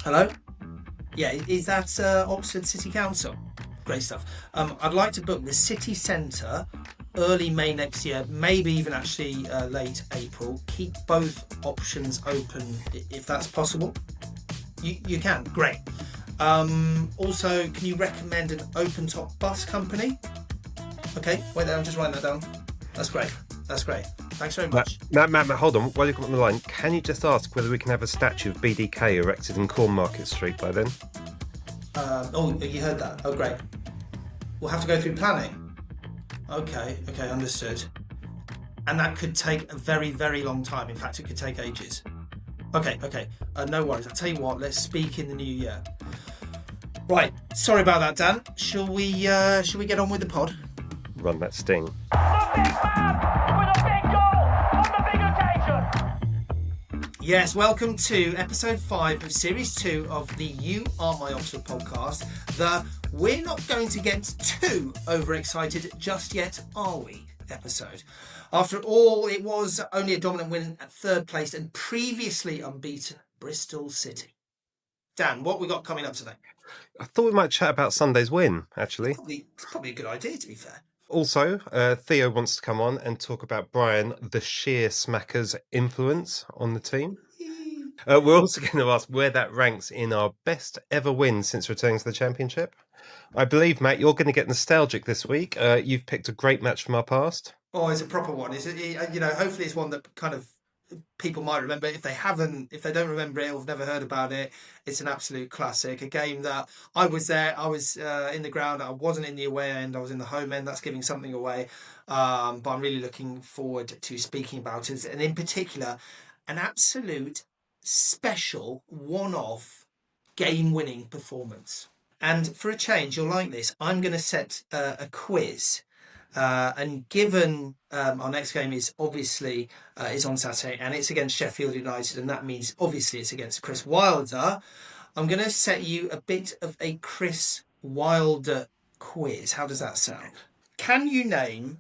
Hello? Yeah, is that Oxford City Council? Great stuff. I'd like to book the city centre early May next year, maybe even actually late April. Keep both options open if that's possible. You can, great. Also, can you recommend an open-top bus company? Okay, wait there, I'm just writing that down. That's great. Thanks very much. Matt, hold on. While you've got on the line, can you just ask whether we can have a statue of BDK erected in Cornmarket Street by then? You heard that? Oh, great. We'll have to go through planning. Okay, understood. And that could take a very, very long time. In fact, it could take ages. Okay. No worries. I'll tell you what, let's speak in the new year. Right, sorry about that, Dan. Shall we get on with the pod? Run that sting. Yes, welcome to episode 5 of series 2 of the You Are My Oxford podcast. We're not going to get too overexcited just yet, are we? Episode. After all, it was only a dominant win at third place and previously unbeaten Bristol City. Dan, what we got coming up today? I thought we might chat about Sunday's win, actually. It's probably a good idea, to be fair. Also, Theo wants to come on and talk about Brian, the sheer smacker's influence on the team. We're also going to ask where that ranks in our best ever win since returning to the Championship. I believe, Matt, you're going to get nostalgic this week. You've picked a great match from our past. Oh, it's a proper one. Hopefully it's one that kind of people might remember. If they don't remember it or have never heard about it, it's an absolute classic. A game that I was there. I was in the ground. I wasn't in the away end. I was in the home end. That's giving something away. But I'm really looking forward to speaking about it. And in particular, an absolute special one-off game-winning performance. And for a change, you'll like this. I'm going to set a quiz. And given our next game is obviously is on Saturday and it's against Sheffield United, and that means obviously it's against Chris Wilder, I'm going to set you a bit of a Chris Wilder quiz. How does that sound? Can you name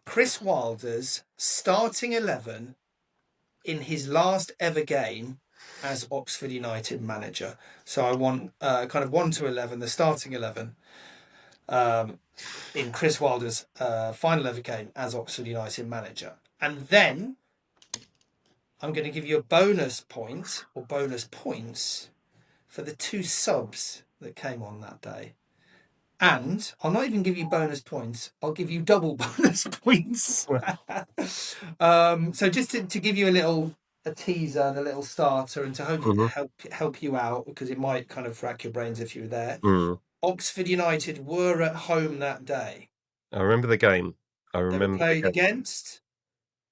Chris Wilder's starting 11 in his last ever game as Oxford United manager? So I want kind of 1 to 11, the starting 11. In Chris Wilder's final ever game as Oxford United manager. And then I'm going to give you a bonus point or bonus points for the 2 subs that came on that day. And I'll not even give you bonus points, I'll give you double bonus points. So just to give you a teaser and a little starter, and to hopefully help you out, because it might kind of rack your brains if you were there. Oxford United were at home that day. I remember the game. They were played against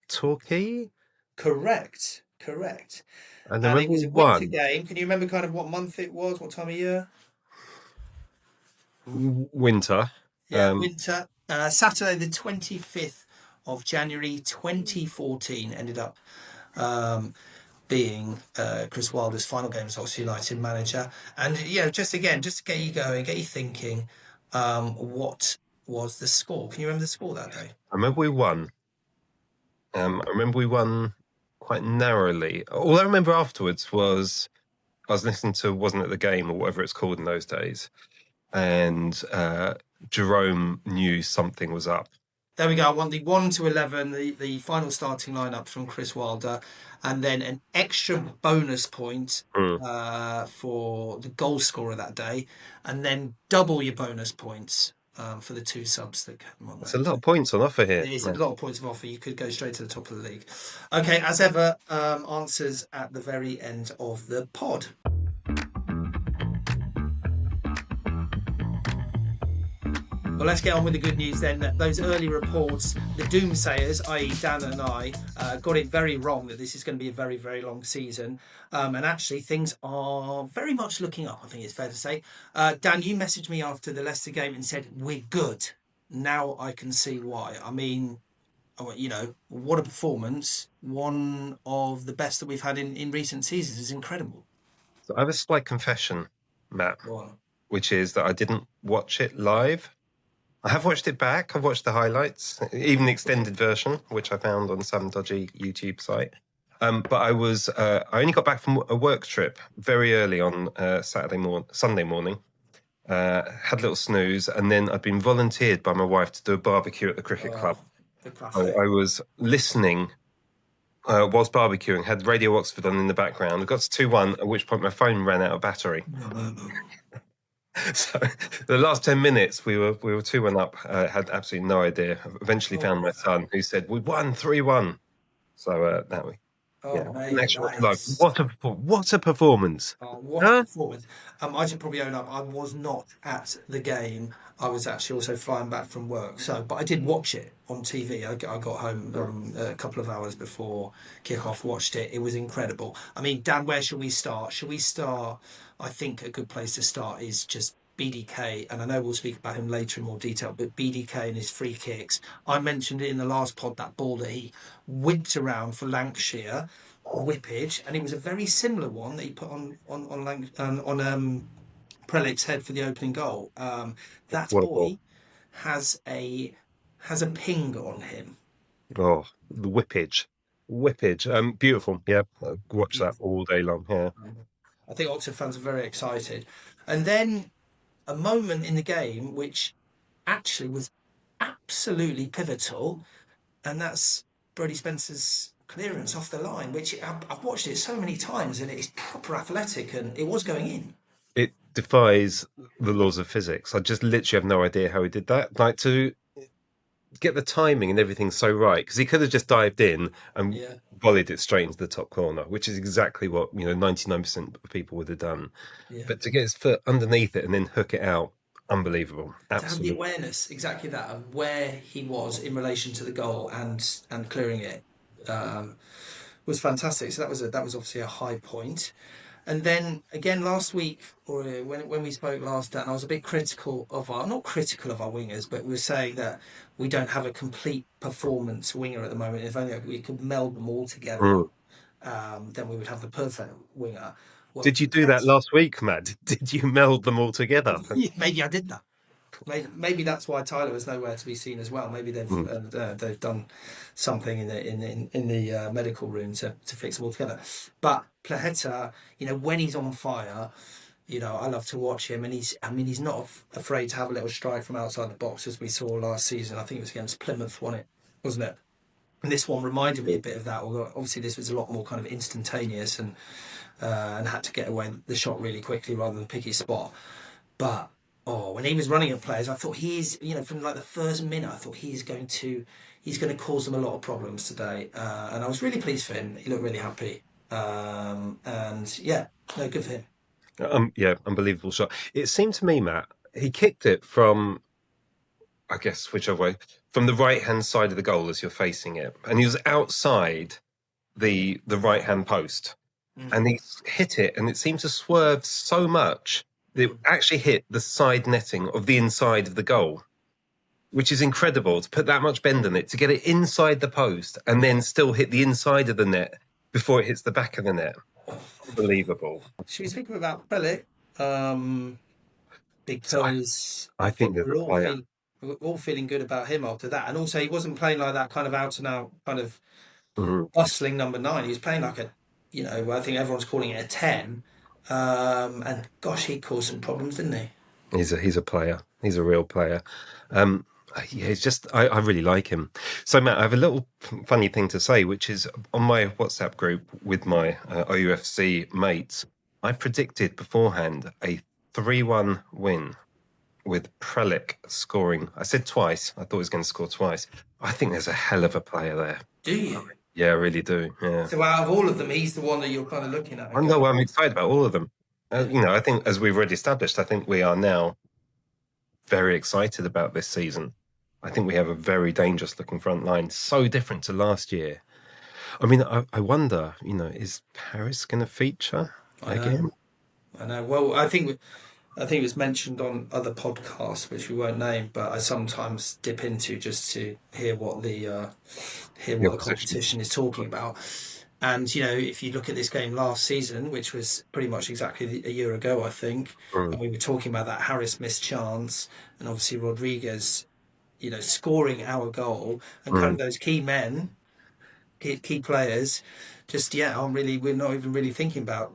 Torquay? Correct. And it was a winter game. Can you remember kind of what month it was? What time of year? Winter. Yeah, winter. Saturday the 25th of January 2014 ended up being Chris Wilder's final game as Oxford United manager. And just to get you going, get you thinking, what was the score? Can you remember the score that day? I remember we won. Quite narrowly. All I remember afterwards was I was listening to Wasn't It the Game, or whatever it's called in those days, and Jerome knew something was up. There we go. I want the 1 to 11, the final starting lineup from Chris Wilder, and then an extra bonus point for the goal scorer that day, and then double your bonus points for the 2 subs that came on. There's a lot of points on offer here. It is a lot of points of offer. You could go straight to the top of the league. Okay, as ever, answers at the very end of the pod. Well, let's get on with the good news then. Those early reports, the doomsayers, i.e. Dan and I, got it very wrong that this is going to be a very, very long season. And actually, things are very much looking up, I think it's fair to say. Dan, you messaged me after the Leicester game and said, we're good. Now I can see why. I mean, what a performance. One of the best that we've had in recent seasons. Is incredible. So I have a slight confession, Matt, which is that I didn't watch it live. I have watched it back. I've watched the highlights, even the extended version, which I found on some dodgy YouTube site. But I only got back from a work trip very early on Sunday morning. Had a little snooze, and then I'd been volunteered by my wife to do a barbecue at the cricket club. The So classic. I was listening whilst barbecuing, had Radio Oxford on in the background. I got to 2-1, at which point my phone ran out of battery. So the last 10 minutes, we were 2-1 up. Had absolutely no idea. Eventually found my son, who said, "We won 3-1." So that we, yeah, an Mate, extra that life. is. What a performance! What a Huh? performance. I should probably own up, I was not at the game. I was actually also flying back from work. But I did watch it on TV. I got home a couple of hours before kick-off, watched it. It was incredible. I mean, Dan, where should we start? Should we start? I think a good place to start is just BDK. And I know we'll speak about him later in more detail, but BDK and his free kicks. I mentioned it in the last pod, that ball that he whipped around for Lancashire whippage, and it was a very similar one that he put on Prelic's head for the opening goal. That What a ball! boy has a ping on him. Oh, the whippage. Beautiful. Yeah, I'll watch that Beautiful. all day long. Yeah. I think Oxford fans are very excited. And then a moment in the game which actually was absolutely pivotal, and that's Brodie Spencer's clearance off the line, which I've watched it so many times, and it's proper athletic, and it was going in. It defies the laws of physics. I just literally have no idea how he did that. Like, to get the timing and everything so right, because he could have just dived in and Yeah, volleyed it straight into the top corner, which is exactly what 99% of people would have done. yeah. But to get his foot underneath it and then hook it out, unbelievable. To have the Absolutely. awareness, exactly that, of where he was in relation to the goal and clearing it, um, was fantastic. So that was obviously a high point. And then again last week, or when we spoke last, Dan, I was a bit critical of our not critical of our wingers, but we were saying that we don't have a complete performance winger at the moment. If only we could meld them all together, Mm. then we would have the perfect winger. Well, Did you do that last week, Matt? Did you meld them all together? maybe I did that. Maybe that's why Tyler was nowhere to be seen as well. Maybe Mm. they've done something in the medical room to fix them all together. But Plaheta, when he's on fire, I love to watch him, and he's not afraid to have a little strike from outside the box, as we saw last season. I think it was against Plymouth, wasn't it? And this one reminded me a bit of that. Although obviously this was a lot more kind of instantaneous and had to get away the shot really quickly rather than pick his spot. But when he was running at players, I thought from like the first minute, I thought he's going to cause them a lot of problems today. And I was really pleased for him. He looked really happy. And yeah, no, good for him. Yeah, unbelievable shot. It seemed to me, Matt, he kicked it from, I guess, whichever way, from the right hand side of the goal as you're facing it, and he was outside the right hand post, Mm, and he hit it, and it seemed to swerve so much that it mm. actually hit the side netting of the inside of the goal, which is incredible to put that much bend in it, to get it inside the post and then still hit the inside of the net before it hits the back of the net. Unbelievable. Should we speak about Bellic? So Because I I think think there's a player. we're all feeling good about him after that. And also, he wasn't playing like that kind of out and out kind of Mhm. bustling number nine. He was playing like I think everyone's calling it a 10. And gosh, he caused some problems, didn't he? He's a player. He's a real player. Um, yeah, it's just I really like him. So Matt, I have a little funny thing to say, which is on my WhatsApp group with my OUFC mates. I predicted beforehand a 3-1 win with Prelic scoring. I said twice. I thought he was going to score twice. I think there's a hell of a player there. Do you? Yeah, I really do. Yeah. So out of all of them, he's the one that you're kind of looking at I and know going, I'm excited about all of them. yeah. I think as we've already established, I think we are now very excited about this season. I think we have a very dangerous looking front line, so different to last year. I mean, I wonder, is Paris going to feature I know, again? I know. Well, I think it was mentioned on other podcasts, which we won't name, but I sometimes dip into just to hear The what the opposition. competition is talking about. And if you look at this game last season, which was pretty much exactly a year ago, I think, Mm, and we were talking about that Harris missed chance, and obviously Rodriguez, scoring our goal, and kind of mm. those key men, key players. just we're not even really thinking about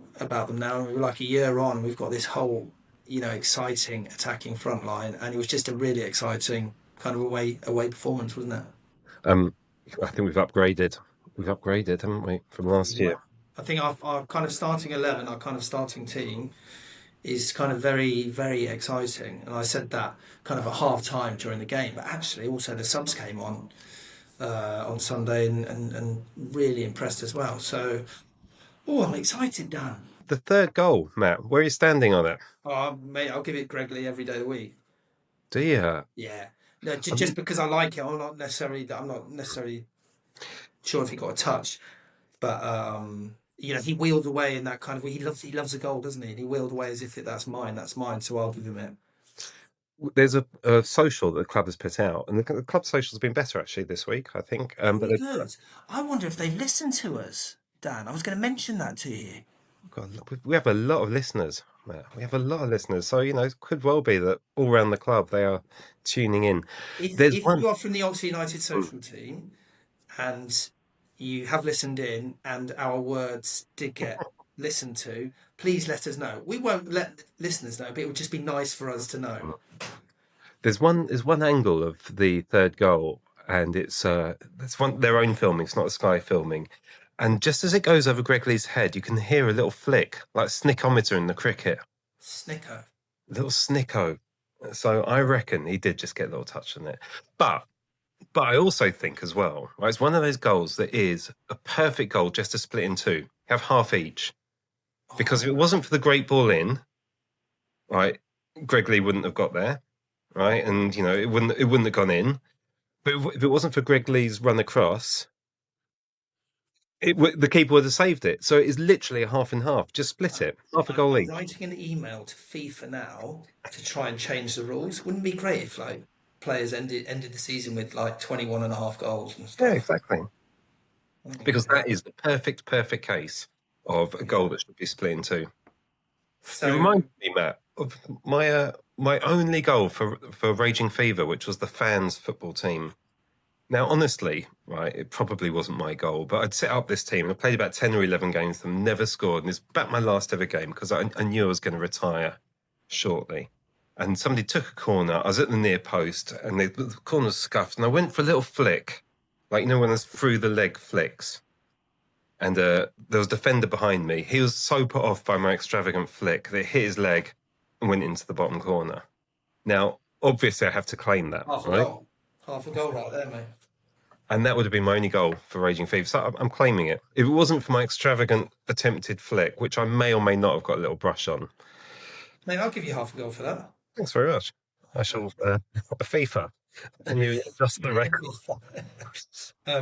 them now. We're like a year on, we've got this whole, exciting attacking front line, and it was just a really exciting kind of away performance, wasn't it? Um, I think we've upgraded. We've upgraded, haven't we, from last Yeah. year? I think our kind of starting 11, our kind of starting team is kind of very, very exciting. And I said that kind of at half time during the game, but actually also the subs came on Sunday and really impressed as well. So, oh, I'm excited, Dan. The third goal, Matt. Where are you standing on it? Oh, mate, I'll give it Greg Lee every day of the week. Do you? Yeah. No, I just mean, because I like it, I'm not necessarily sure if he got a touch, but he wheeled away in that kind of way. He loves a goal, doesn't he? And he wheeled away as if that's mine. So I'll give him it. there's a social that the club has put out, and the club social's been better actually this week, I think. But Very good. I wonder if they've listened to us, Dan. I was going to mention that to you. we have a lot of listeners, Matt. We have a lot of listeners, so it could well be that all around the club they are tuning in. If There's if one. you are from the Oxford United Mm. social team and you have listened in and our words did get listened to, please let us know. We won't let listeners know, but it would just be nice for us to know. There's one angle of the third goal, and it's one their own filming. It's not a Sky filming, and just as it goes over Greg Lee's head, you can hear a little flick, like snickometer in the cricket, Snicker. little snicko. So I reckon he did just get a little touch on it, but I also think as well, right, it's one of those goals that is a perfect goal just to split in two, have half each, because if it Oh, wasn't for the great ball in, right, Greg Lee wouldn't have got there, right, and it wouldn't have gone in. But if it wasn't for Greg Lee's run across, the keeper would have saved it. So it is literally a half and half. Just split it, half a goal I'm each. writing an email to FIFA now to try and change the rules. Wouldn't it be great if like players ended the season with like 21 and a half goals and Yeah, stuff? exactly. That'd be Because great. that is the perfect case of a goal Yeah. that should be split in two. It So reminds me, Matt, of my only goal for Raging Fever, which was the fans' football team. Now, honestly, right, it probably wasn't my goal, but I'd set up this team and I played about 10 or 11 games with them, never scored. And it's about my last ever game because I knew I was going to retire shortly. And somebody took a corner. I was at the near post and the corner was scuffed. And I went for a little flick, like, when it's through the leg flicks. And there was a defender behind me. He was so put off by my extravagant flick that it hit his leg and went into the bottom corner. Now, obviously, I have to claim that, half a right? goal. Half a goal right there, mate. And that would have been my only goal for Raging Fever. So I'm claiming it. If it wasn't for my extravagant attempted flick, which I may or may not have got a little brush on. Mate, I'll give you half a goal for that. Thanks very much. I shall FIFA. And you adjust the record.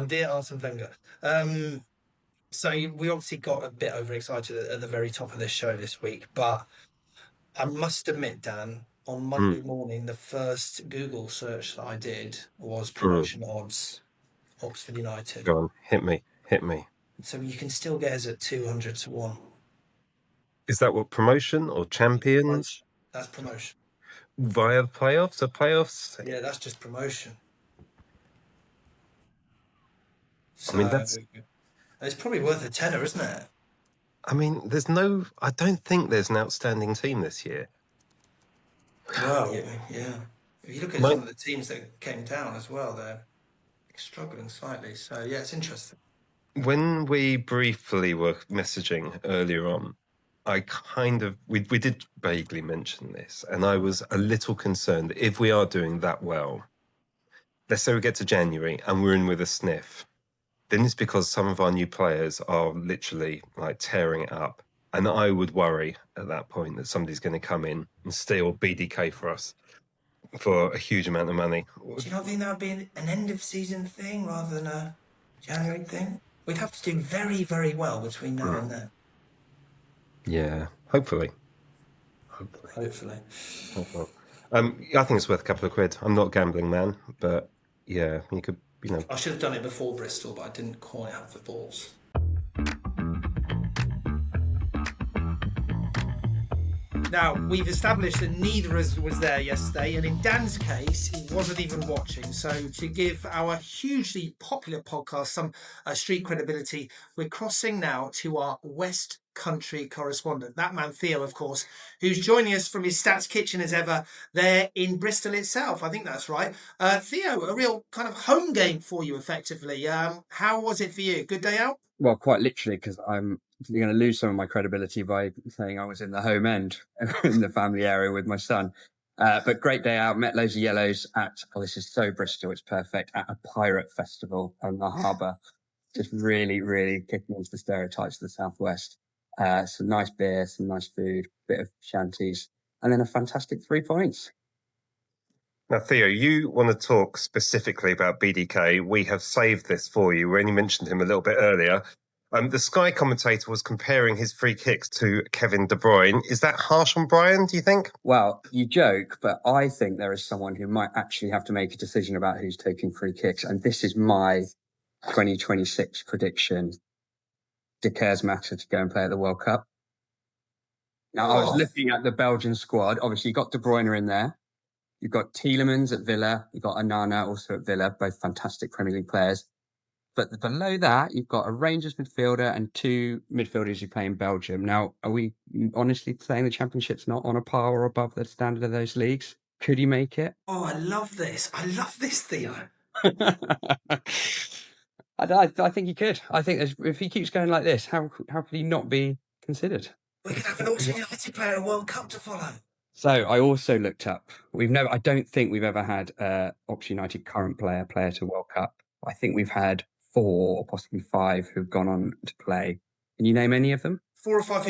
Dear Arsene Wenger. So we obviously got a bit overexcited at the very top of this show this week, but I must admit, Dan, on Mm, Monday morning, the first Google search that I did was mm. promotion odds, Oxford United. Go on, hit me, hit me. So you can still get us at 200 to 1. Is that what promotion or champions Promotion. That's promotion. via the playoffs or playoffs? Yeah, that's just promotion. I mean, So it's probably worth a tenner, isn't it? I don't think there's an outstanding team this year. Well, yeah. If you look at My, some of the teams that came down as well, they're struggling slightly. So yeah, it's interesting. when we briefly were messaging earlier on, we did vaguely mention this, and I was a little concerned that if we are doing that well, let's say we get to January and we're in with a sniff, then it's because some of our new players are literally like tearing it up. And I would worry at that point that somebody's going to come in and steal BDK for us for a huge amount of money. Do you not think that would be an end of season thing rather than a January thing? We'd have to do very, very well between now Mm. and then. Yeah, hopefully. Hopefully. Hopefully. Hopefully. I think it's worth a couple of quid. I'm not a gambling man, but yeah, you could, I should have done it before Bristol, but I didn't quite have the balls. Now, we've established that neither of us was there yesterday, and in Dan's case, he wasn't even watching. So, to give our hugely popular podcast some street credibility, we're crossing now to our West Country correspondent, that man Theo, of course, who's joining us from his Stats Kitchen as ever there in Bristol itself. I think that's right. Theo, a real kind of home game for you, effectively. How was it for you? Good day out? Well, quite literally, because I'm going to lose some of my credibility by saying I was in the home end in the family area with my son. But great day out, met loads of yellows at, this is so Bristol, it's perfect, at a pirate festival on the harbour. Just really, really kicking into the stereotypes of the Southwest. Some nice beer, some nice food, bit of shanties, and then a fantastic 3 points. Now, Theo, you want to talk specifically about BDK. We have saved this for you. We only mentioned him a little bit earlier. The Sky commentator was comparing his free kicks to Kevin De Bruyne. Is that harsh on Brian, do you think? Well, you joke, but I think there is someone who might actually have to make a decision about who's taking free kicks. And this is my 2026 prediction. De Keersmacher to go and play at the World Cup. Now, I was looking at the Belgian squad. Obviously, you've got De Bruyne in there. You've got Tielemans at Villa. You've got Onana also at Villa, both fantastic Premier League players. But below that, you've got a Rangers midfielder and 2 midfielders who play in Belgium. Now, are we honestly saying the Championship's not on a par or above the standard of those leagues? Could he make it? Oh, I love this. I love this, Theo. I think he could. I think if he keeps going like this, how could he not be considered? We could have an Oxford United player at a World Cup to follow. So I also looked up. I don't think we've ever had Oxford United current player to World Cup. I think we've had 4 or possibly 5 who've gone on to play. Can you name any of them? 4 or 5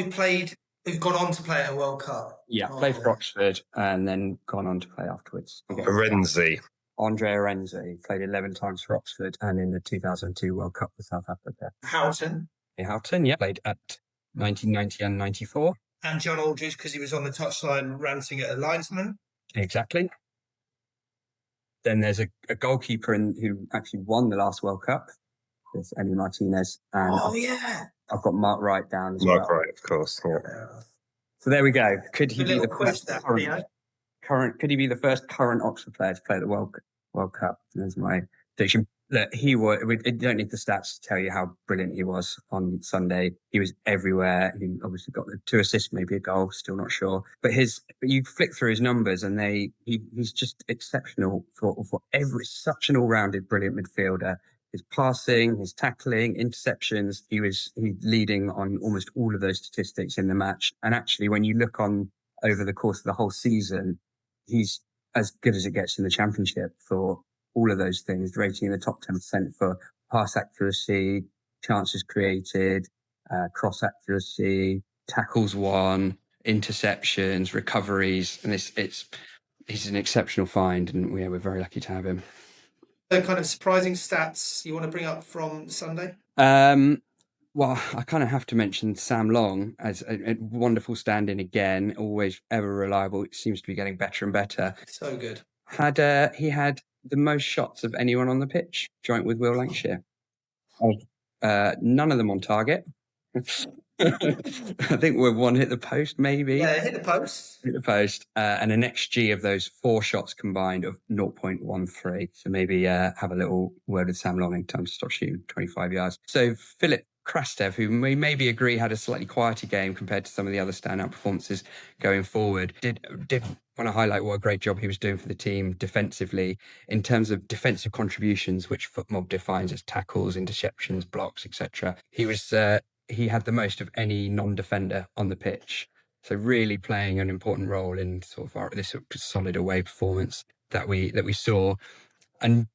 who've gone on to play at a World Cup. Yeah, played for Oxford and then gone on to play afterwards. Renzi. Andre Renzi played 11 times for Oxford and in the 2002 World Cup for South Africa. Houghton. Yeah, played at 1990 and 94. And John Aldridge, because he was on the touchline ranting at a linesman. Exactly. Then there's a goalkeeper who actually won the last World Cup. There's Emi Martinez. And I've got Mark Wright down as well. Mark Wright, of course. Yeah. So there we go. Could he be the first current Oxford player to play at the World Cup? There's my prediction. Look, we don't need the stats to tell you how brilliant he was on Sunday. He was everywhere. He obviously got 2 assists, maybe a goal, still not sure. But you flick through his numbers and he's just exceptional for such an all-rounded, brilliant midfielder. His passing, his tackling, interceptions, he's leading on almost all of those statistics in the match. And actually, when you look on over the course of the whole season, he's as good as it gets in the Championship for all of those things, rating in the top 10% for pass accuracy, chances created, cross accuracy, tackles won, interceptions, recoveries. And he's an exceptional find. And we're very lucky to have him. The kind of surprising stats you want to bring up from Sunday? Well, I kind of have to mention Sam Long as a wonderful stand-in again, always ever reliable. It seems to be getting better and better. So good. He had the most shots of anyone on the pitch, joint with Will Lancashire. None of them on target. I think one hit the post, maybe. Yeah, hit the post. And an XG of those 4 shots combined of 0.13. So maybe have a little word with Sam Long in terms of stop shooting 25 yards. So Philip Krastev, who we maybe agree had a slightly quieter game compared to some of the other standout performances going forward, did want to highlight what a great job he was doing for the team defensively in terms of defensive contributions, which FootMob defines as tackles, interceptions, blocks, etc. He had the most of any non-defender on the pitch. So really playing an important role in sort of this solid away performance that we saw. And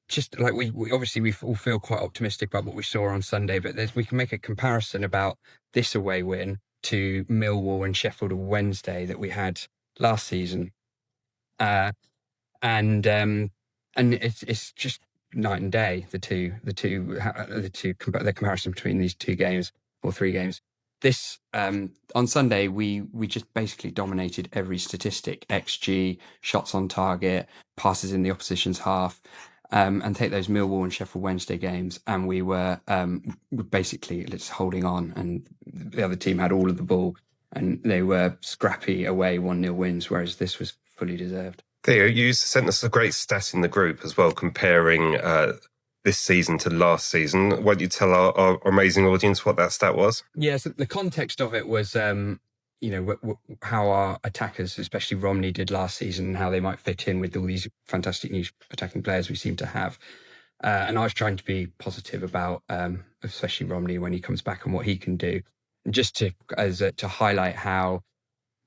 just like we obviously we all feel quite optimistic about what we saw on Sunday, but we can make a comparison about this away win to Millwall and Sheffield Wednesday that we had last season. And it's just night and day, the comparison between these 2 games or 3 games. This on Sunday we just basically dominated every statistic: XG, shots on target, passes in the opposition's half. And take those Millwall and Sheffield Wednesday games, and we were basically just holding on, and the other team had all of the ball And they were scrappy away 1-0 wins, whereas this was fully deserved. Theo, you sent us a great stat in the group as well, comparing this season to last season. Why don't you tell our amazing audience what that stat was? Yeah, so the context of it was, how our attackers, especially Romney, did last season and how they might fit in with all these fantastic new attacking players we seem to have. And I was trying to be positive about, especially Romney when he comes back and what he can do. And just to highlight how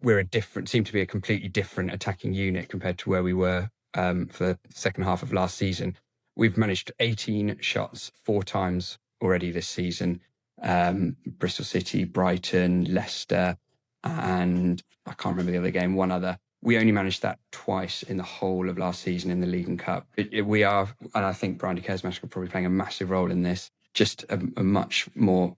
we're seem to be a completely different attacking unit compared to where we were for the second half of last season. We've managed 18 shots 4 times already this season. Bristol City, Brighton, Leicester, and I can't remember the other game, one other. We only managed that twice in the whole of last season in the League and Cup. We are, and I think Brian de Kersmash are probably playing a massive role in this, just a much more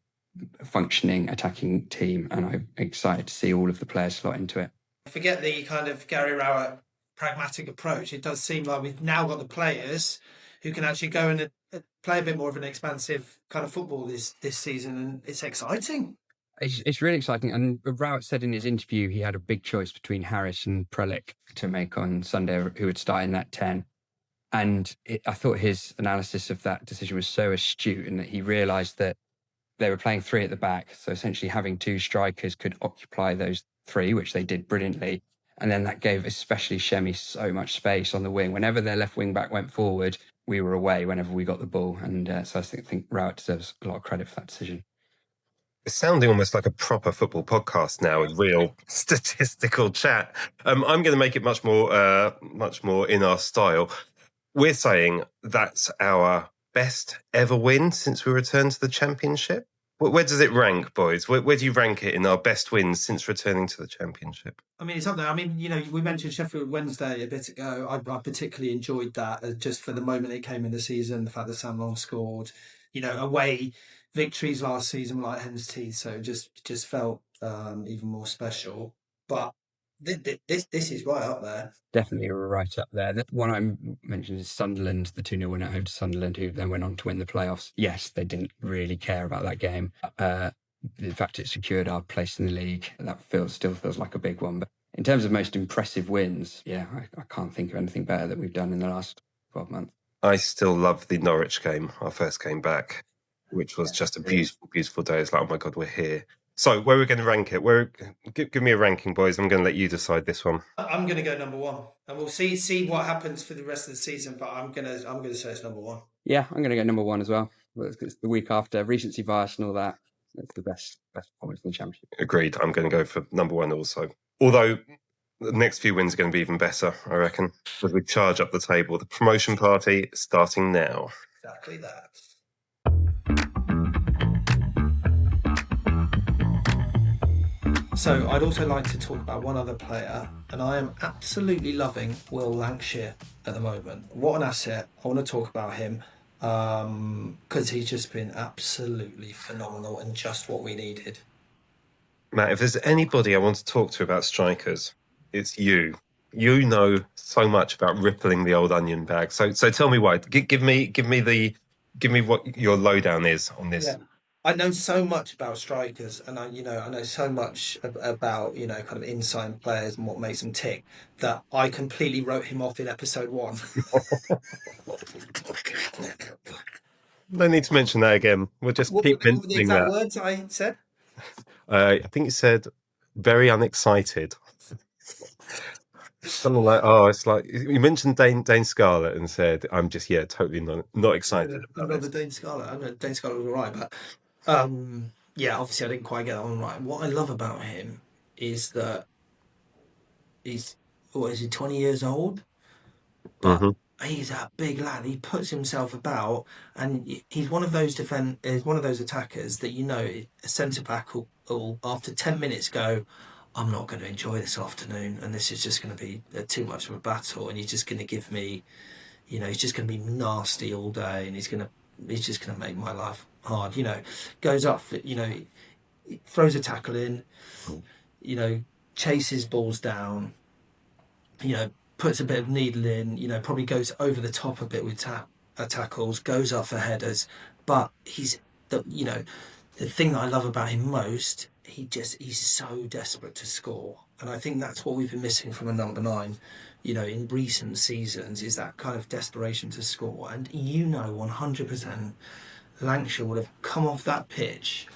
functioning attacking team, and I'm excited to see all of the players slot into it. Forget the kind of Gary Rowett pragmatic approach. It does seem like we've now got the players who can actually go and play a bit more of an expansive kind of football this season, and it's exciting. It's really exciting. And Rowett said in his interview he had a big choice between Harris and Prelic to make on Sunday, who would start in that 10. And I thought his analysis of that decision was so astute, in that he realised that they were playing 3 at the back. So essentially having 2 strikers could occupy those 3, which they did brilliantly. And then that gave especially Shemi so much space on the wing. Whenever their left wing back went forward, we were away whenever we got the ball. And so I think Rowett deserves a lot of credit for that decision. It's sounding almost like a proper football podcast now, with real statistical chat. I'm going to make it much more in our style. We're saying that's our best ever win since we returned to the Championship. Where does it rank, boys? Where do you rank it in our best wins since returning to the Championship? I mean, it's up there. I mean, we mentioned Sheffield Wednesday a bit ago. I particularly enjoyed that, just for the moment it came in the season, the fact that Sam Long scored. Away victories last season were like hen's teeth, so it just felt even more special. But this is right up there. Definitely right up there. The one I mentioned is Sunderland, the 2-0 win at home to Sunderland, who then went on to win the playoffs. Yes, they didn't really care about that game. In fact, it secured our place in the league. That still feels like a big one. But in terms of most impressive wins, yeah, I can't think of anything better that we've done in the last 12 months. I still love the Norwich game, our first game back, which was just a beautiful, beautiful day. It's like, oh my God, we're here. So where are we going to rank it? Give me a ranking, boys. I'm going to let you decide this one. I'm going to go number 1, and we'll see what happens for the rest of the season. But I'm going to say it's number 1. Yeah, I'm going to go number 1 as well. It's the week after recency bias and all that. It's the best performance in the Championship. Agreed. I'm going to go for number 1 also. Although the next few wins are going to be even better, I reckon, as we charge up the table. The promotion party starting now. Exactly that. So I'd also like to talk about one other player, and I am absolutely loving Will Lancashire at the moment. What an asset. I want to talk about him because he's just been absolutely phenomenal and just what we needed. Matt, if there's anybody I want to talk to about strikers, it's you. You know so much about rippling the old onion bag. So tell me why. Give me what your lowdown is on this. Yeah. I know so much about strikers, and I know so much about kind of inside players and what makes them tick, that I completely wrote him off in episode 1. No need to mention that again. We'll just keep mentioning that. What were the exact words I said? I think you said very unexcited. Something like, it's like you mentioned Dane Scarlett and said, I'm just totally not excited about the Dane Scarlett. I know Dane Scarlett was all right, but obviously I didn't quite get that one right. What I love about him is that he's 20 years old, but he's a big lad. He puts himself about, and he's one of those attackers that a centre back will after 10 minutes go, I'm not going to enjoy this afternoon, and this is just going to be too much of a battle, and he's just going to give me, he's just going to be nasty all day, and he's just going to make my life hard. Goes up, throws a tackle in, chases balls down, puts a bit of needle in, probably goes over the top a bit with tackles, goes up for headers, but he's the thing that I love about him most. he's so desperate to score, and I think that's what we've been missing from a number 9. In recent seasons, is that kind of desperation to score. And 100%, Lancashire would have come off that pitch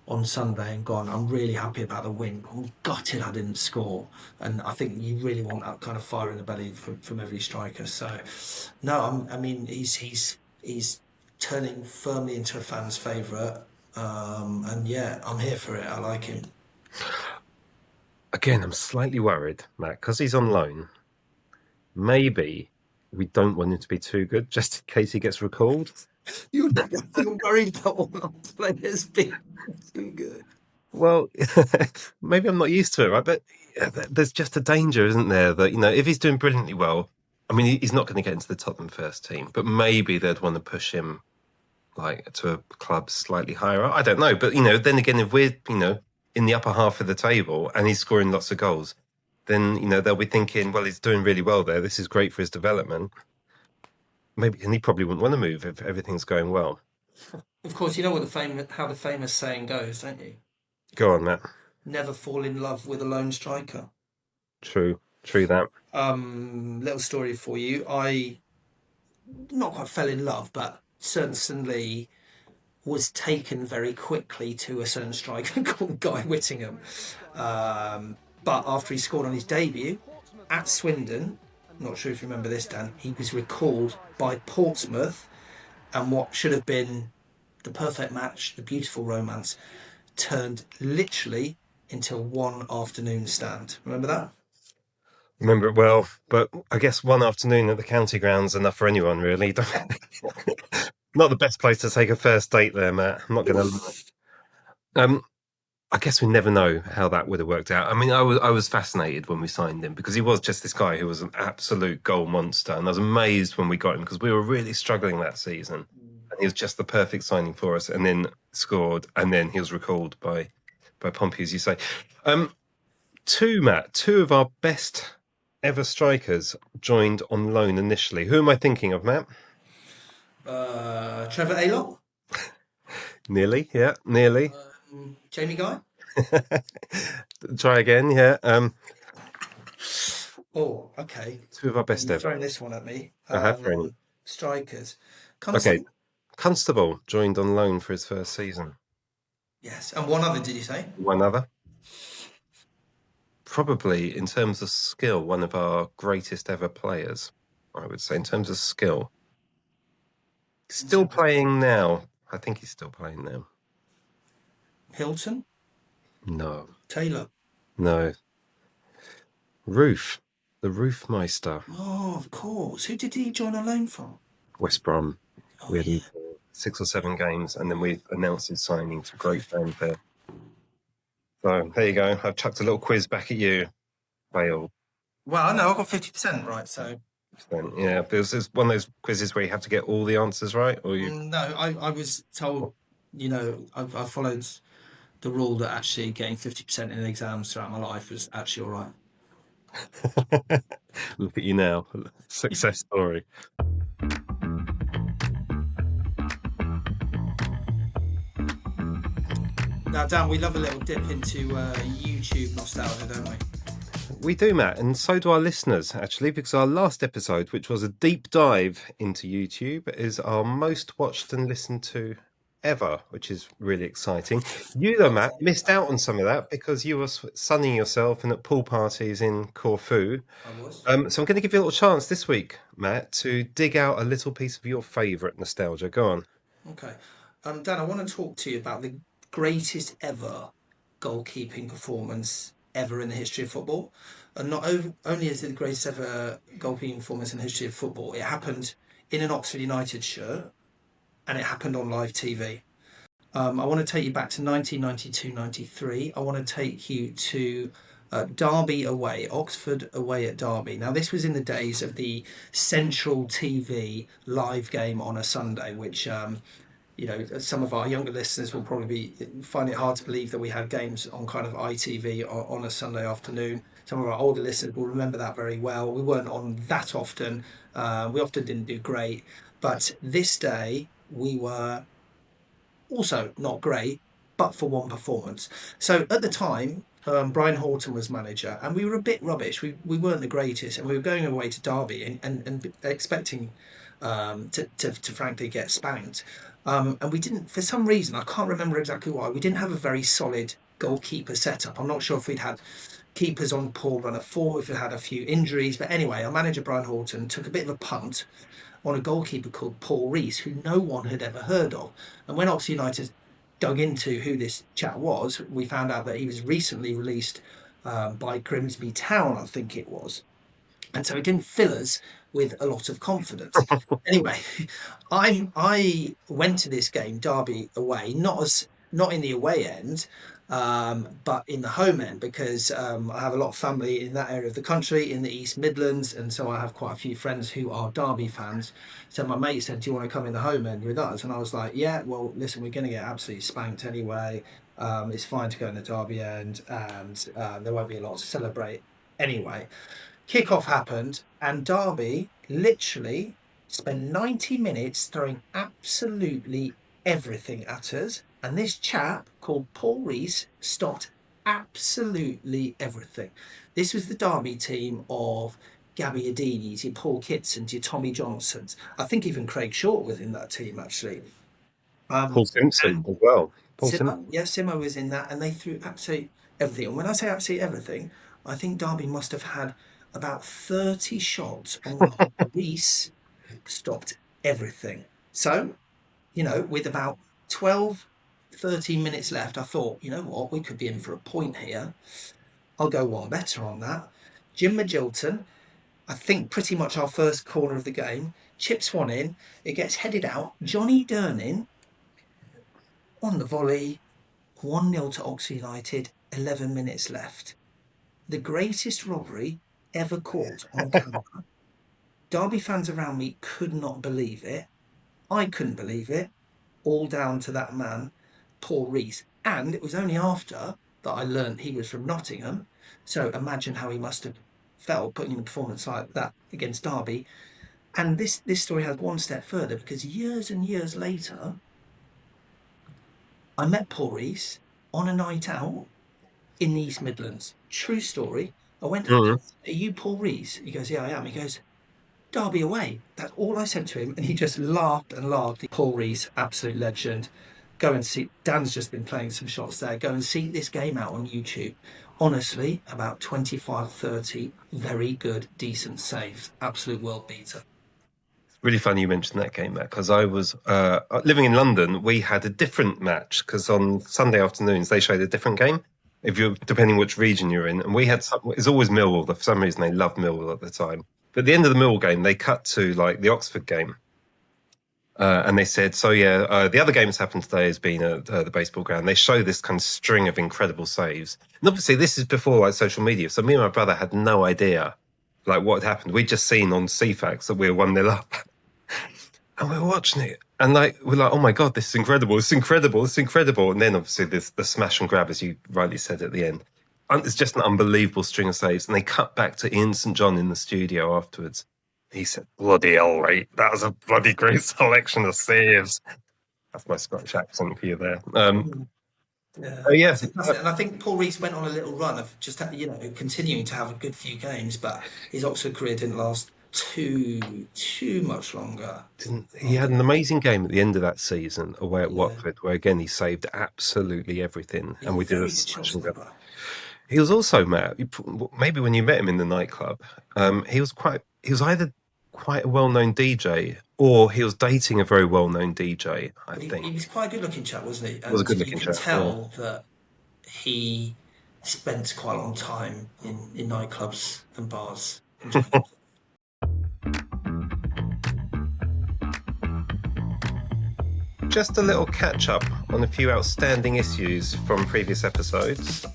on Sunday and gone, I'm really happy about the win, but I'm gutted I didn't score. And I think you really want that kind of fire in the belly from every striker. So, no, he's turning firmly into a fan's favourite. And yeah, I'm here for it. I like him. Again, I'm slightly worried, Matt, because he's on loan. Maybe we don't want him to be too good, just in case he gets recalled. You're worried about all our players being too good. Well, maybe I'm not used to it, right? But there's just a danger, isn't there? That, if he's doing brilliantly well, I mean, he's not going to get into the Tottenham first team, but maybe they'd want to push him to a club slightly higher up. I don't know. But, then again, if we're, in the upper half of the table and he's scoring lots of goals, then, they'll be thinking, well, he's doing really well there. This is great for his development. Maybe, and he probably wouldn't want to move if everything's going well. Of course, you know how the famous saying goes, don't you? Go on, Matt. Never fall in love with a lone striker. True that. Little story for you. I not quite fell in love, but certainly was taken very quickly to a certain striker called Guy Whittingham. But after he scored on his debut at Swindon, not sure if you remember this, Dan, he was recalled by Portsmouth, and what should have been the perfect match, the beautiful romance, turned literally into a one afternoon stand. Remember that? Remember it well, but I guess one afternoon at the county ground's enough for anyone, really. Not the best place to take a first date there, Matt. I'm not going to... I guess we never know how that would have worked out. I mean, I was fascinated when we signed him because he was just this guy who was an absolute goal monster. And I was amazed when we got him because we were really struggling that season. And he was just the perfect signing for us, and then scored, and then he was recalled by Pompey, as you say. Two of our best ever strikers joined on loan initially. Who am I thinking of, Matt? Trevor Aylock? Nearly, yeah, nearly. Jamie Guy? Try again, yeah. Oh, okay. Two of our best You're ever. throwing this one at me. I have thrown it. Strikers. Okay. Constable joined on loan for his first season. Yes. And one other, did you say? One other. Probably, in terms of skill, one of our greatest ever players, I would say, in terms of skill. Still playing now. I think he's still playing now. Hilton? No. Taylor? No. Roof. The Roofmeister. Oh, of course. Who did he join on loan from? West Brom. Oh, We had him for 6 or 7 games, and then we announced his signing to great fanfare. So, there you go. I've chucked a little quiz back at you. Failed. Well, I know. I got 50% right, so... Yeah, there's one of those quizzes where you have to get all the answers right, or you... No, I was told, I followed the rule that actually getting 50% in exams throughout my life was actually all right. Look at you now. Success story. Now, Dan, we love a little dip into YouTube nostalgia, don't we? We do, Matt, and so do our listeners, actually, because our last episode, which was a deep dive into YouTube, is our most watched and listened to ever, which is really exciting. You, though, Matt, missed out on some of that because you were sunning yourself and at pool parties in Corfu. I was. So I'm going to give you a little chance this week, Matt, to dig out a little piece of your favourite nostalgia. Go on. Okay. Dan, I want to talk to you about the greatest ever goalkeeping performance ever in the history of football. And not only is it the greatest ever goalkeeping performance in the history of football, it happened in an Oxford United shirt and it happened on live TV. I want to take you back to 1992-93. I want to take you to Derby away, Oxford away at Derby. Now, this was in the days of the Central TV live game on a Sunday, which... some of our younger listeners will probably find it hard to believe that we had games on kind of ITV on a Sunday afternoon. Some of our older listeners will remember that very well. We weren't on that often. We often didn't do great. But this day, we were also not great, but for one performance. So at the time, Brian Horton was manager, and we were a bit rubbish. We weren't the greatest, and we were going away to Derby and expecting to frankly get spanked. And we didn't, for some reason, I can't remember exactly why, we didn't have a very solid goalkeeper setup. I'm not sure if we'd had keepers on poor run of form, if we had a few injuries. But anyway, our manager, Brian Horton, took a bit of a punt on a goalkeeper called Paul Reece, who no one had ever heard of. And when Oxford United dug into who this chap was, we found out that he was recently released by Grimsby Town, I think it was. And so it didn't fill us with a lot of confidence. Anyway, I went to this game, Derby away, not in the away end, but in the home end, because I have a lot of family in that area of the country, in the East Midlands, and so I have quite a few friends who are Derby fans. So my mate said, "Do you want to come in the home end with us?" And I was like, "Yeah, well, listen, we're going to get absolutely spanked anyway. It's fine to go in the Derby end, and there won't be a lot to celebrate anyway." Kickoff happened, and Derby literally spent 90 minutes throwing absolutely everything at us. And this chap called Paul Reece stopped absolutely everything. This was the Derby team of Gabby Adini's, your Paul Kitsons, your Tommy Johnsons. I think even Craig Short was in that team, actually. Paul Simpson as well. Paul Simpson. Yeah, Simo was in that, and they threw absolutely everything. And when I say absolutely everything, I think Derby must have had about 30 shots on Reece stopped everything. So, with about 12, 13 minutes left, I thought, you know what, we could be in for a point here. I'll go one better on that. Jim Magilton, I think pretty much our first corner of the game, chips one in, it gets headed out. Johnny Durnin on the volley, 1-0 to Oxford United, 11 minutes left. The greatest robbery ever caught on camera. Derby fans around me could not believe it. I couldn't believe it. All down to that man, Paul Reece. And it was only after that I learned he was from Nottingham. So imagine how he must have felt putting in a performance like that against Derby. And this story has one step further, because years and years later, I met Paul Reece on a night out in the East Midlands. True story. I went, "Are you Paul Reece?" He goes, "Yeah, I am." He goes, "Derby away." That's all I said to him, and he just laughed and laughed. Paul Reece, absolute legend. Go and see. Dan's just been playing some shots there. Go and see this game out on YouTube. Honestly, about 25, 30 very good, decent saves. Absolute world beater. Really funny you mentioned that game, Matt, because I was living in London. We had a different match because on Sunday afternoons they showed a different game, depending which region you're in. And we had it's always Millwall. For some reason, they loved Millwall at the time. But at the end of the Millwall game, they cut to like the Oxford game, and they said, "So yeah, the other game that's happened today has been at the baseball ground." They show this kind of string of incredible saves, and obviously this is before like social media. So me and my brother had no idea like what had happened. We'd just seen on CFAX that we were 1-0 up. And we were watching it, and we're like, "Oh my god, this is incredible! It's incredible! It's incredible!" And then obviously there's the smash and grab, as you rightly said at the end. And it's just an unbelievable string of saves. And they cut back to Ian St John in the studio afterwards. He said, "Bloody hell, right? That was a bloody great selection of saves." That's my Scottish accent for you there. Yeah. And I think Paul Reece went on a little run of just continuing to have a good few games, but his Oxford career didn't last too much longer. He had an amazing game at the end of that season away at Watford, where again he saved absolutely everything, and we did a smash and grab. He was also, Matt, maybe when you met him in the nightclub, he was either quite a well-known DJ or he was dating a very well-known DJ, I think. He was quite a good-looking chap, wasn't he? He was a good-looking chap. You can tell that he spent quite a long time in nightclubs and bars. Just a little catch-up on a few outstanding issues from previous episodes.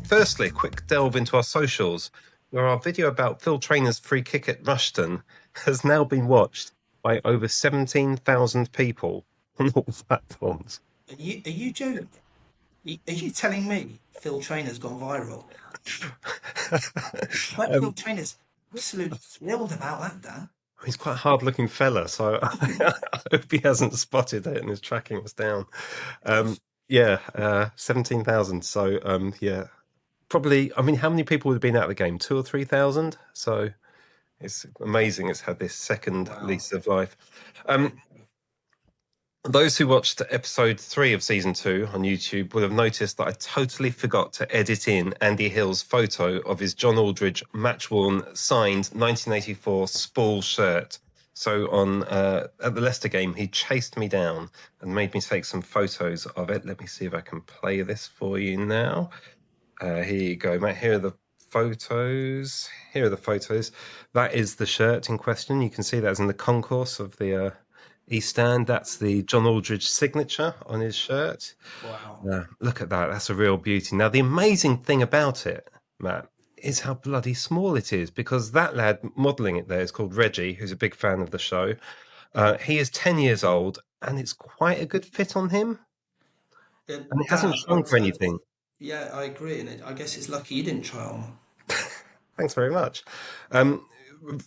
Firstly, a quick delve into our socials, where our video about Phil Trainor's free kick at Rushton has now been watched by over 17,000 people on all platforms. Are you joking? Are you telling me Phil Trainor's gone viral? Phil Trainor's absolutely thrilled about that, Dan. He's quite a hard-looking fella, so I hope he hasn't spotted it and is tracking us down. Yeah, 17,000. So, yeah, probably. I mean, how many people would have been at the game? 2 or 3,000. So it's amazing. It's had this second lease of life. Those who watched episode 3 of season 2 on YouTube will have noticed that I totally forgot to edit in Andy Hill's photo of his John Aldridge match-worn signed 1984 Spool shirt. So on at the Leicester game, he chased me down and made me take some photos of it. Let me see if I can play this for you now. Here you go, mate. Here are the photos. Here are the photos. That is the shirt in question. You can see that as in the concourse of the East Stand. That's the John Aldridge signature on his shirt. Wow. Look at that. That's a real beauty. Now, the amazing thing about it, Matt, is how bloody small it is, because that lad modelling it there is called Reggie, who's a big fan of the show. He is 10 years old, and it's quite a good fit on him. And it hasn't shrunk or anything. Yeah, I agree. And I guess it's lucky you didn't try on. Thanks very much.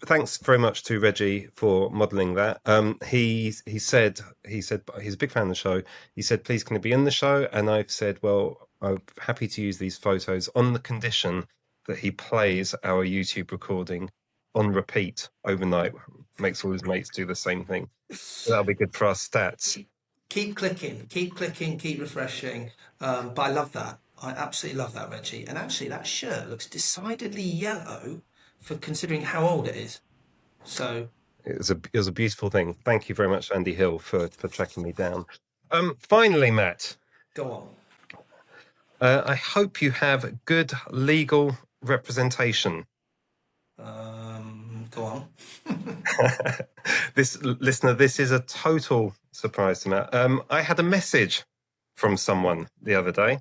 Thanks very much to Reggie for modelling that. He said he's a big fan of the show. He said, please, can it be in the show? And I've said, well, I'm happy to use these photos on the condition that he plays our YouTube recording on repeat overnight, makes all his mates do the same thing. So that'll be good for our stats. Keep clicking, keep refreshing. But I love that. I absolutely love that, Reggie. And actually, that shirt looks decidedly yellow for considering how old it is. So it was a beautiful thing. Thank you very much, Andy Hill, for tracking me down. Finally, Matt. Go on. I hope you have good legal representation. Go on. This is a total surprise to me. I had a message from someone the other day.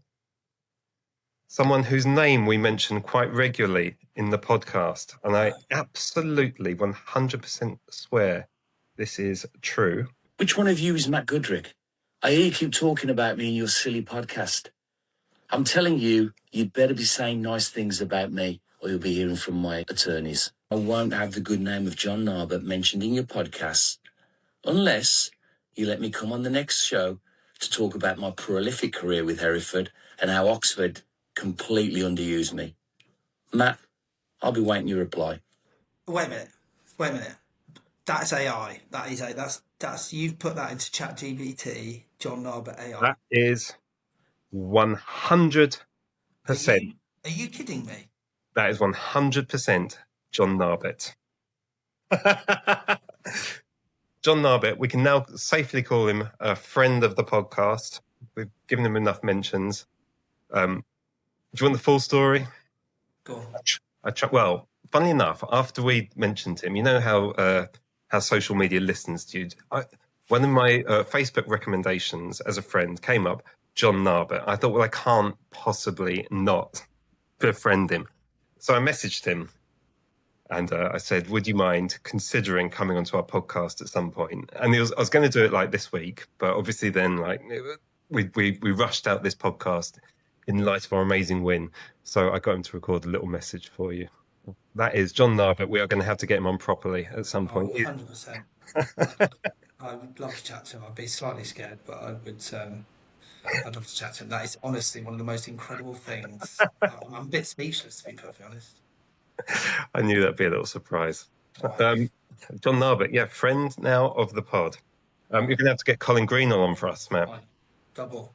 Someone whose name we mention quite regularly in the podcast. And I absolutely 100% swear this is true. Which one of you is Matt Goodrick? I hear you keep talking about me in your silly podcast. I'm telling you, you'd better be saying nice things about me, or you'll be hearing from my attorneys. I won't have the good name of John Narbert mentioned in your podcast unless you let me come on the next show to talk about my prolific career with Hereford and how Oxford completely underused me. Matt, I'll be waiting your reply. Wait a minute. That's AI. That's you've put that into ChatGPT, John Narbert AI. That is 100%. Are you kidding me? That is 100% John Narbert. John Narbert, we can now safely call him a friend of the podcast. We've given him enough mentions. Do you want the full story? Go on. Well, funnily enough, after we mentioned him, you know how social media listens to you. One of my Facebook recommendations as a friend came up, John Narbert. I thought, well, I can't possibly not befriend him. So I messaged him and I said, would you mind considering coming onto our podcast at some point? And I was going to do it like this week, but obviously then we rushed out this podcast in light of our amazing win. So I got him to record a little message for you. That is John Narbert. We are going to have to get him on properly at some point. 100%. I would love to chat to him. I'd be slightly scared, but I'd love to chat to him. That is honestly one of the most incredible things. I'm a bit speechless, to be perfectly honest. I knew that'd be a little surprise. John Narbert, yeah, friend now of the pod. You're going to have to get Colin Greenall on for us, Matt. Double.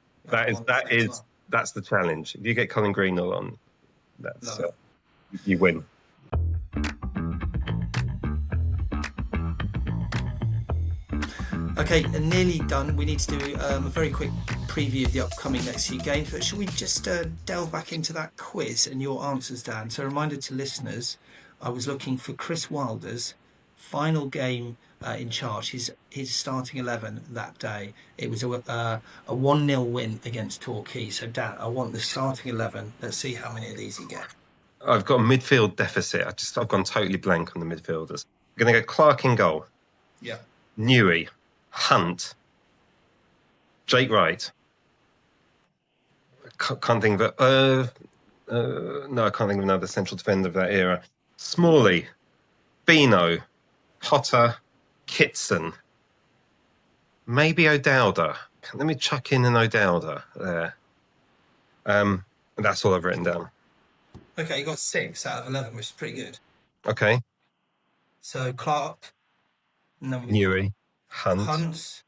That's the challenge. If you get Colin Greenall on, that's you win. Okay, and nearly done. We need to do a very quick preview of the upcoming next few games, but should we just delve back into that quiz and your answers, Dan? So a reminder to listeners, I was looking for Chris Wilder's final game in charge, his starting 11 that day. It was a 1-0 win against Torquay. So Dan, I want the starting 11. Let's see how many of these you get. I've got a midfield deficit. I've gone totally blank on the midfielders. I'm going to go Clark in goal. Yeah. Newey, Hunt, Jake Wright. Can't think of no, I can't think of another central defender of that era. Smalley, Bino, Potter, Kitson, maybe O'Dowda, Let me chuck in an O'Dowda there. That's all I've written down. Okay, you got 6 out of 11, which is pretty good. Okay. So Clark, and then we've Newey, Hunt, Hunt,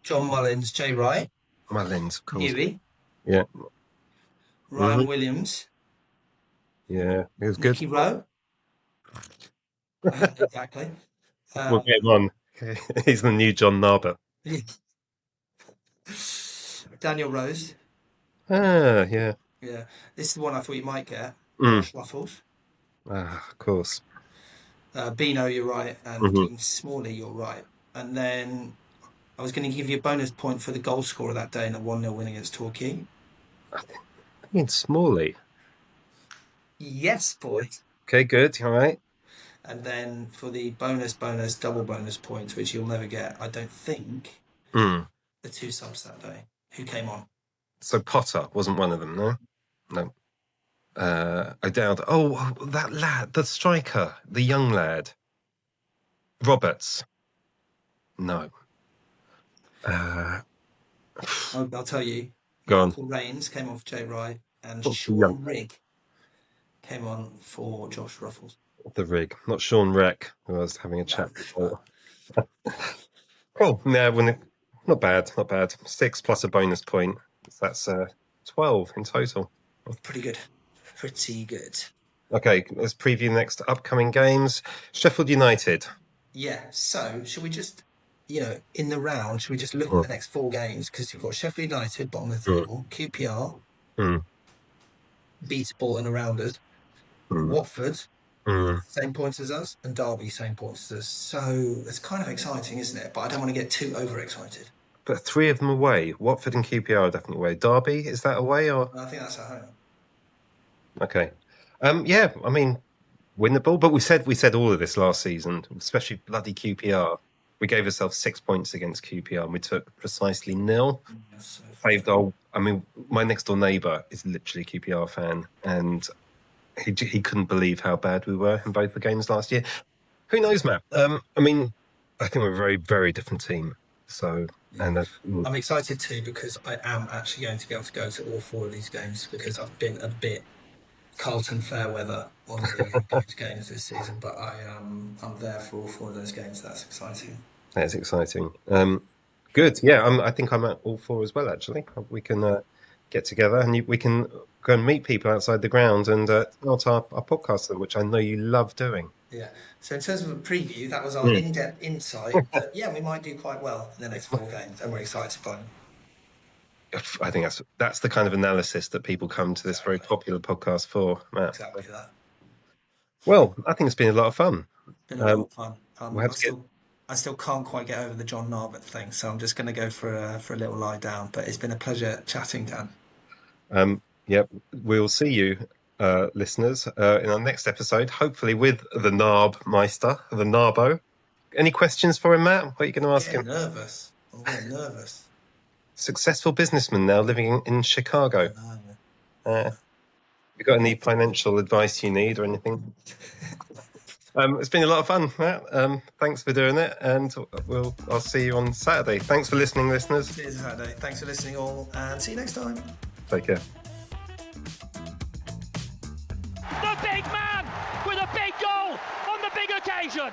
John Mullins, Jay Wright, Mullins, of course. Newey, Yeah. Ryan Williams, Yeah, he was good. Nicky Rowe. Exactly. We'll get him on. He's the new John Narber. Daniel Rose. Ah, yeah. Yeah, this is the one I thought you might get. Mm. Josh Ruffles. Ah, of course. Bino, you're right, and Dean Smalley, you're right. And then I was going to give you a bonus point for the goal scorer that day in a 1-0 win against Torquay. I mean, Smalley. Yes, boy. Okay, good. All right. And then for the double bonus points, which you'll never get, I don't think, Mm. the 2 subs that day. Who came on? So Potter wasn't one of them, no? No. O'Dowd. Oh, that lad, the striker, the young lad. Roberts. No. I'll tell you. Go on. Michael Rains came on for Jay Wright, and Oh, Sean young. Rigg came on for Josh Ruffles. The rig, not Sean Reck, who I was having a chat before. Cool. Yeah, not bad, not bad. 6 plus a bonus point. That's 12 in total. Pretty good. Pretty good. Okay, let's preview the next upcoming games. Sheffield United. Yeah, so should we just, in the round, should we just look at the next 4 games? Because you've got Sheffield United, bottom of the table, QPR, beat Bolton around us, Watford, same points as us, and Derby, same points as us. So it's kind of exciting, isn't it? But I don't want to get too overexcited. But 3 of them away. Watford and QPR are definitely away. Derby, is that away or? I think that's at home. Okay. Yeah, I mean, winnable. But we said all of this last season, especially bloody QPR. We gave ourselves 6 points against QPR and we took precisely 0. Saved our, I mean, my next door neighbour is literally a QPR fan and he couldn't believe how bad we were in both the games last year. Who knows, Matt? I mean, I think we're a very, very different team. So, and I'm excited too because I am actually going to be able to go to all 4 of these games because I've been a bit Carlton fair weather on the games this season, but I'm there for all 4 of those games. That's exciting. That's exciting. Good. Yeah, I think I'm at all 4 as well. Actually, we can get together and we can go and meet people outside the ground and start our podcast, which I know you love doing. Yeah. So in terms of a preview, that was our in-depth insight. That, we might do quite well in the next 4 games, and we're excited by them. I think that's the kind of analysis that people come to this very popular podcast for, Matt. Exactly that. Well, I think it's been a lot of fun. Been a lot of fun. I still can't quite get over the John Narber thing, so I'm just going to go for a little lie down. But it's been a pleasure chatting, Dan. Yep, we'll see you, listeners, in our next episode, hopefully with the Narb Meister, the Narbo. Any questions for him, Matt? What are you going to ask him? I'm getting nervous. Successful businessman now living in Chicago. You got any financial advice you need or anything? It's been a lot of fun, Matt. Thanks for doing it, and I'll see you on Saturday. Thanks for listening, listeners. See you Saturday. Thanks for listening all, and see you next time. Take care. The big man with a big goal on the big occasion.